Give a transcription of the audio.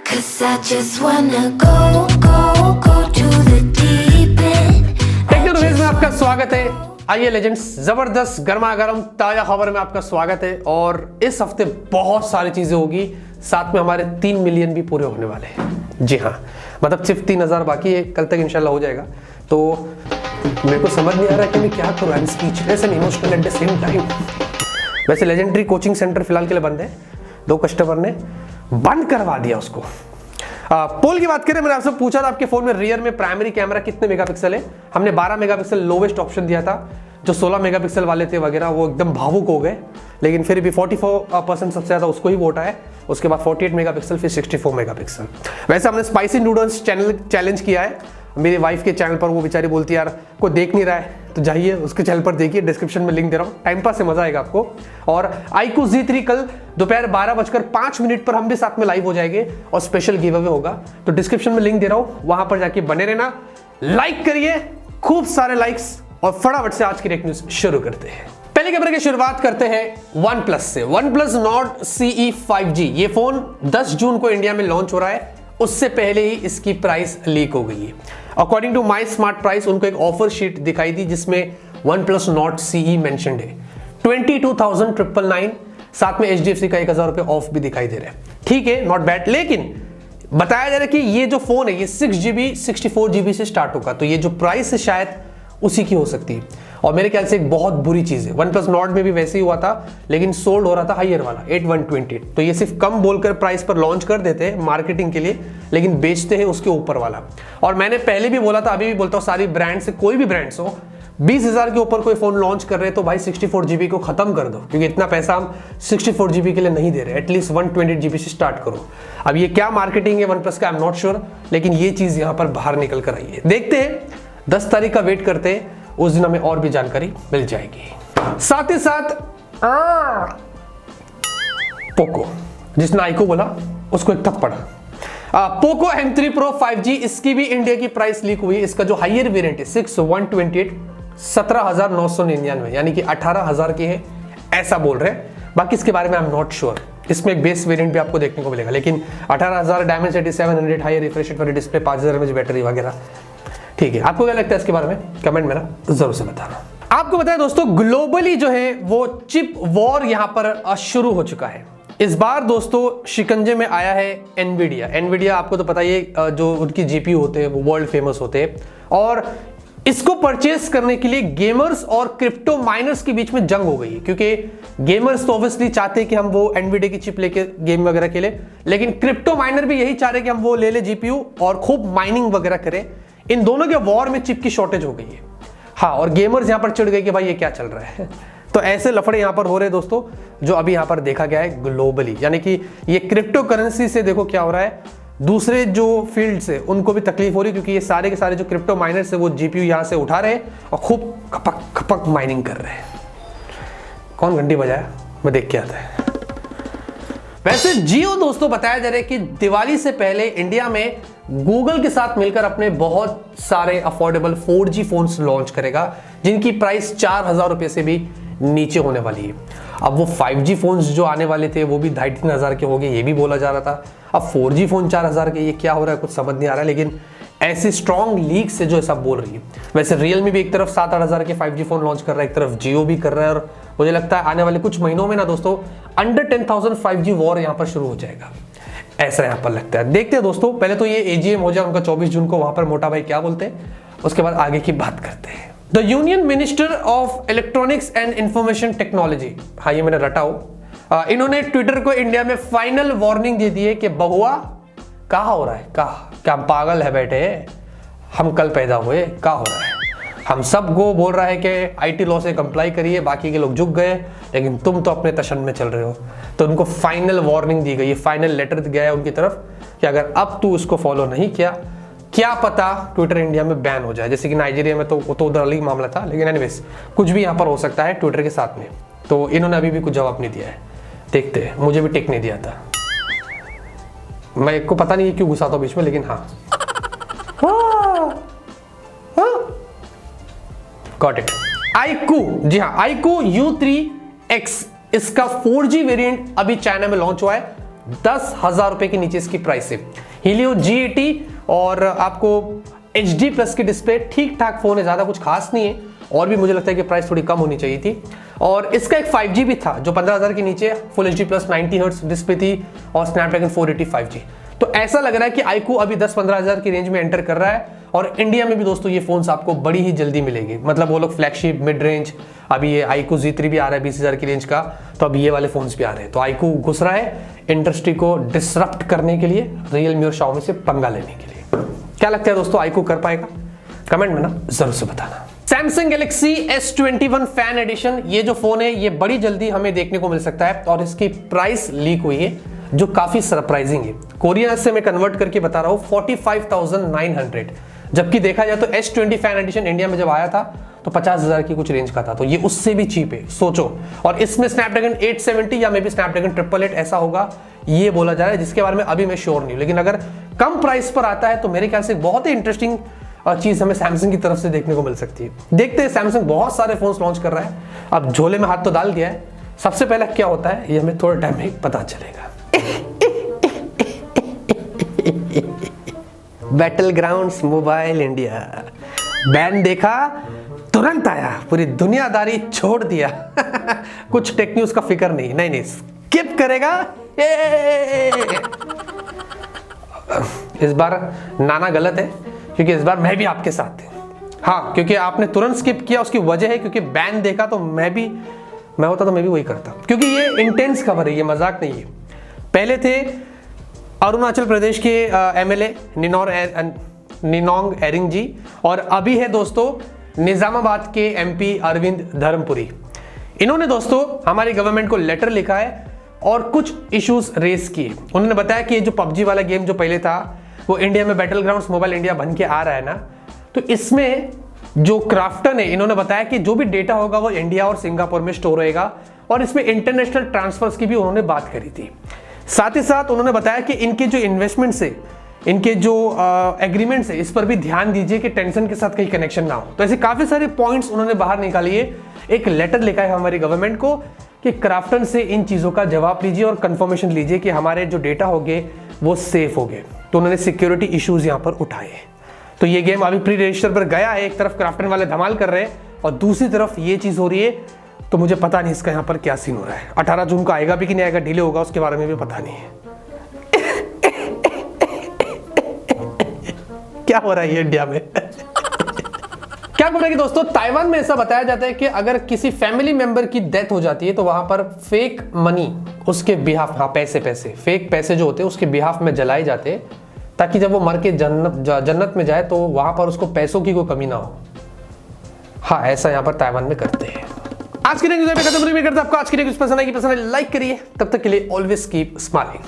'Cause I just wanna go to the deep end. Technologies में आपका स्वागत है। आइए लेजेंड्स, जबरदस्त गर्मा गर्म ताजा खबर में आपका स्वागत है। और इस हफ्ते बहुत सारी चीजें होगी, साथ में हमारे 3 मिलियन भी पूरे होने वाले हैं। जी हाँ, मतलब सिर्फ 3000 बाकी है, कल तक इंशाल्लाह हो जाएगा। तो मेरे को समझ नहीं आ रहा कि मैं क्या करूँ। I am speechless and emotional at the same time. वैसे लेजेंडरी कोचिंग सेंटर फिलहाल के लिए बंद है, 2 कस्टमर ने बंद करवा दिया उसको। पोल की बात करें, मैंने आपसे पूछा था आपके फोन में रियर में प्राइमरी कैमरा कितने मेगापिक्सल है। हमने 12 मेगापिक्सल लोवेस्ट ऑप्शन दिया था। जो 16 मेगापिक्सल वाले थे वगैरह वो एकदम भावुक हो गए, लेकिन फिर भी 44% सबसे ज्यादा उसको ही वोट आया। उसके बाद 48 मेगापिक्सल, फिर 64 मेगापिक्सल। वैसे हमने स्पाइसी नूडल्स चैलेंज किया है मेरी वाइफ के चैनल पर। वो बेचारी बोलती है यार कोई देख नहीं रहा है तो जाइए उसके चैनल पर देखिए, डिस्क्रिप्शन में लिंक दे रहा हूँ, टाइम पास से मजा आएगा आपको। और iQOO Z3 कल दोपहर 12:05 पर हम भी साथ में लाइव हो जाएंगे और स्पेशल गिव अवे होगा। तो डिस्क्रिप्शन में लिंक दे रहा हूँ, वहां पर जाके बने रहना, लाइक करिए, खूब सारे लाइक्स, और फटाफट से आज की टेक न्यूज शुरू करते हैं। पहले कैमरे की शुरुआत करते हैं OnePlus से। OnePlus Nord CE 5G ये फोन 10 जून को इंडिया में लॉन्च हो रहा है। उससे पहले ही इसकी प्राइस लीक हो गई है। According to my smart price, उनको एक ऑफर शीट दिखाई दी जिसमें OnePlus Nord CE मेंशन्ड है। 22,999, साथ में HDFC का 1000 रुपए ऑफ भी दिखाई दे रहा है। ठीक है, नॉट बैड, लेकिन बताया जा रहा है कि ये जो फोन है ये 6GB 64GB से स्टार्ट होगा। तो ये जो प्राइस है शायद उसी की हो सकती है, और मेरे ख्याल से एक बहुत बुरी चीज है। OnePlus Nord में भी वैसे ही हुआ था, लेकिन सोल्ड हो रहा था हाइयर वाला 8128। तो ये सिर्फ कम बोलकर प्राइस पर लॉन्च कर देते हैं मार्केटिंग के लिए, लेकिन बेचते हैं उसके ऊपर वाला। और मैंने पहले भी बोला था, अभी भी बोलता हूँ, सारी ब्रांड से कोई भी ब्रांड्स हो, 20,000 के ऊपर कोई फोन लॉन्च कर रहे हैं तो भाई 64GB को खत्म कर दो, क्योंकि इतना पैसा हम 64GB के लिए नहीं दे रहे। एटलीस्ट 128GB से स्टार्ट करो। अब ये क्या मार्केटिंग है OnePlus का, आई एम नॉट श्योर, लेकिन ये चीज यहाँ पर बाहर निकल कर आई है। देखते हैं, 10 तारीख का वेट करते हैं, उस दिन हमें और भी जानकारी मिल जाएगी। साथ ही साथ पोको, जिसने iQOO बोला उसको एक थप्पड़। पोको M3 Pro 5G, इसकी भी इंडिया की प्राइस लीक हुई। इसका जो हाइयर वेरिएंट है 6128, 17,999, यानी कि 18,000 की है, ऐसा बोल रहे हैं। बाकी इसके बारे में आई एम नॉट श्योर। इसमें एक बेस वेरिएंट भी आपको देखने को मिलेगा, लेकिन 18,000, Dimensity 700, हाई रिफ्रेश रेट वाली डिस्प्ले, 5000 mAh बैटरी वगैरह। ठीक है, आपको क्या लगता है इसके बारे में, कमेंट में ना जरूर से बताना। आपको बताएं दोस्तों, ग्लोबली जो है वो चिप वॉर यहां पर शुरू हो चुका है। इस बार दोस्तों शिकंजे में आया है एनवीडिया। आपको तो पता ही है, जो उनकी जीपीयू होते हैं वो वर्ल्ड फेमस होते हैं, और इसको परचेस करने के लिए गेमर्स और क्रिप्टो माइनर्स के बीच में जंग हो गई है। क्योंकि गेमर्स तो ऑब्वियसली चाहते हैं कि हम वो एनवीडिया की चिप लेके गेम वगैरह खेले, लेकिन क्रिप्टो माइनर भी यही चाह रहे हैं कि हम वो ले जीपीयू और खूब माइनिंग वगैरह करें। इन दोनों के वॉर में चिप की शॉर्टेज हो गई है। हाँ, और गेमर्स यहां पर चिढ़ गए कि भाई ये क्या चल रहा है। तो ऐसे लफड़े यहां पर हो रहे हैं दोस्तों, जो अभी यहां पर देखा गया है ग्लोबली। यानी कि ये क्रिप्टो करेंसी से देखो क्या हो रहा है, दूसरे जो फील्ड से उनको भी तकलीफ हो रही है, क्योंकि ये सारे के सारे जो क्रिप्टो माइनर्स है वो जीपीयू यहां से उठा रहे हैं और खूब खपक खपक माइनिंग कर रहे हैं। कौन घंटी बजाया, मैं देख के आता है। वैसे जियो दोस्तों, बताया जा रहा है कि दिवाली से पहले इंडिया में गूगल के साथ मिलकर अपने बहुत सारे अफोर्डेबल 4G फोन्स लॉन्च करेगा, जिनकी प्राइस 4,000 रुपए से भी नीचे होने वाली है। अब वो 5G फोन्स जो आने वाले थे वो भी 2,500 के हो गए, ये भी बोला जा रहा था। अब 4G फोन 4,000 के, ये क्या हो रहा है कुछ समझ नहीं आ रहा है। लेकिन ऐसी स्ट्रॉन्ग लीक से जो सब बोल रही है। वैसे रियलमी भी एक तरफ 7,000 के 5G फोन लॉन्च कर रहा है, एक तरफ जियो भी कर रहा है, और मुझे लगता है आने वाले कुछ महीनों में ना दोस्तों अंडर 10,000 5G वॉर यहाँ पर शुरू हो जाएगा, ऐसा यहाँ पर लगता है। देखते हैं दोस्तों, पहले तो ये AGM हो जाए उनका 24 जून को, वहां पर मोटा भाई क्या बोलते हैं, उसके बाद आगे की बात करते हैं। The union minister of electronics and information technology, हाँ ये मैंने रटा हो, इन्होंने ट्विटर को इंडिया में फाइनल वार्निंग दे दी है कि बहुआ कहा हो रहा है, कहा क्या हम पागल है बैठे, हम कल पैदा हुए, क्या हो रहा है। हम सबको बोल रहा है कि IT लॉ से कंप्लाई करिए, बाकी के लोग झुक गए, लेकिन तुम तो अपने तशन में चल रहे हो। तो उनको फाइनल वार्निंग दी गई है, फाइनल लेटर गया है उनकी तरफ कि अगर अब तू इसको फॉलो नहीं किया, क्या पता ट्विटर इंडिया में बैन हो जाए। जैसे कि नाइजीरिया में तो उधर अलग मामला था, लेकिन एनीवेज कुछ भी यहाँ पर हो सकता है ट्विटर के साथ में। तो इन्होंने अभी भी कुछ जवाब नहीं दिया है, देखते हैं। मुझे भी टिक नहीं दिया था, मैं को पता नहीं क्यों घुसा था बीच में, लेकिन हाँ गॉट इट। iQOO, जी हाँ, iQOO U3X, इसका 4G वेरिएंट अभी चाइना में लॉन्च हुआ है। 10,000 रुपए के नीचे इसकी प्राइस है। हीलियो G80 और आपको HD प्लस की डिस्प्ले, ठीक ठाक फोन है, ज्यादा कुछ खास नहीं है, और भी मुझे लगता है कि प्राइस थोड़ी कम होनी चाहिए थी। और इसका एक 5G भी था जो 15,000 के नीचे, full HD plus 90 hertz display थी और स्नैपड्रैगन 480 5G। तो ऐसा लग रहा है कि iQOO अभी 10-15 हज़ार की रेंज में एंटर कर रहा है, और इंडिया में भी दोस्तों ये फोन्स आपको बड़ी ही जल्दी मिलेंगे। मतलब वो लोग फ्लैगशिप मिड रेंज, अभी ये iQOO Z3 भी आ रहा है 20,000 की रेंज का, तो अभी ये वाले फोन्स भी आ रहे हैं। तो iQOO घुस रहा है इंडस्ट्री को डिसरप्ट करने के लिए, रियलमी और Xiaomi से पंगा लेने के लिए। क्या लगता है दोस्तों, iQOO कर पाएगा? कमेंट में ना जरूर से बताना। Samsung Galaxy S21 fan addition, ये जो फोन है ये बड़ी जल्दी हमें देखने को मिल सकता है, और इसकी प्राइस लीक हुई है जो काफी सरप्राइजिंग है। कोरियन से मैं कन्वर्ट करके बता रहा हूं 45,900, जबकि देखा जाए तो S20 फैन एडिशन इंडिया में जब आया था तो 50,000 की कुछ रेंज का था, तो ये उससे भी चीप है, सोचो। और इसमें स्नैपड्रैगन 870 या मे बी स्नैपड्रैगन 888 ऐसा होगा, ये बोला जा रहा है, जिसके बारे में अभी मैं श्योर नहीं हूं। लेकिन अगर कम प्राइस पर आता है तो मेरे ख्याल से बहुत ही इंटरेस्टिंग चीज हमें सैमसंग की तरफ से देखने को मिल सकती है। देखते हैं, सैमसंग बहुत सारे फोन्स लॉन्च कर रहा है, अब झोले में हाथ तो डाल दिया है, सबसे पहले क्या होता है ये हमें थोड़े टाइम में पता चलेगा। Battle grounds mobile India, ban देखा तुरंत आया, पूरी दुनियादारी छोड़ दिया। कुछ टेक न्यूज का फिक्र नहीं, नहीं स्किप करेगा। इस बार नाना गलत है, क्योंकि इस बार मैं भी आपके साथ हूं। हाँ, क्योंकि आपने तुरंत स्किप किया, उसकी वजह है क्योंकि बैन देखा, तो मैं होता तो मैं भी वही करता, क्योंकि ये इंटेंस खबर है, ये मजाक नहीं है। पहले थे अरुणाचल प्रदेश के MLA निनोंग एरिंग जी, और अभी है दोस्तों निजामाबाद के MP अरविंद धर्मपुरी। इन्होंने दोस्तों हमारी गवर्नमेंट को लेटर लिखा है और कुछ इश्यूज रेस किए। उन्होंने बताया कि ये जो PUBG वाला गेम जो पहले था वो इंडिया में बैटल ग्राउंड्स मोबाइल इंडिया बन के आ रहा है ना, तो इसमें जो क्राफ्टन है, इन्होंने बताया कि जो भी डेटा होगा वो इंडिया और सिंगापुर में स्टोर होएगा, और इसमें इंटरनेशनल ट्रांसफर्स की भी उन्होंने बात करी थी। साथ ही साथ उन्होंने बताया कि इनके जो इन्वेस्टमेंट्स है, इनके जो एग्रीमेंट्स है, इस पर भी ध्यान दीजिए कि टेंशन के साथ कहीं कनेक्शन ना हो। तो ऐसे काफी सारे पॉइंट्स उन्होंने बाहर निकाली है। एक लेटर लिखा है हमारी गवर्नमेंट को कि क्राफ्टन से इन चीजों का जवाब लीजिए और कंफर्मेशन लीजिए कि हमारे जो डेटा होंगे वो सेफ होंगे। तो उन्होंने सिक्योरिटी इश्यूज यहाँ पर उठाए हैं। तो ये गेम अभी प्री रजिस्टर पर गया है, एक तरफ क्राफ्टन वाले धमाल कर रहे हैं और दूसरी तरफ ये चीज हो रही है, तो मुझे पता नहीं इसका यहाँ पर क्या सीन हो रहा है। 18 जून को आएगा भी कि नहीं आएगा, डिले होगा, उसके बारे में भी पता नहीं है। क्या हो रहा है ये इंडिया में? क्या बोल रहे हैं दोस्तों, ताइवान में ऐसा बताया जाता है कि अगर किसी फैमिली मेंबर की डेथ हो जाती है तो वहां पर फेक मनी उसके बिहाफ, हाँ पैसे फेक पैसे जो होते हैं उसके बिहाफ में जलाए जाते हैं, ताकि जब वो मर के जन्नत में जाए तो वहां पर उसको पैसों की कोई कमी ना हो। हाँ, ऐसा यहाँ पर ताइवान में करते हैं। आज की न्यूज़ में खत्म करते हैं। आपको आज की न्यूज़ पसंद आएगी, लाइक करिए। तब तक के लिए ऑलवेज कीप स्माइलिंग।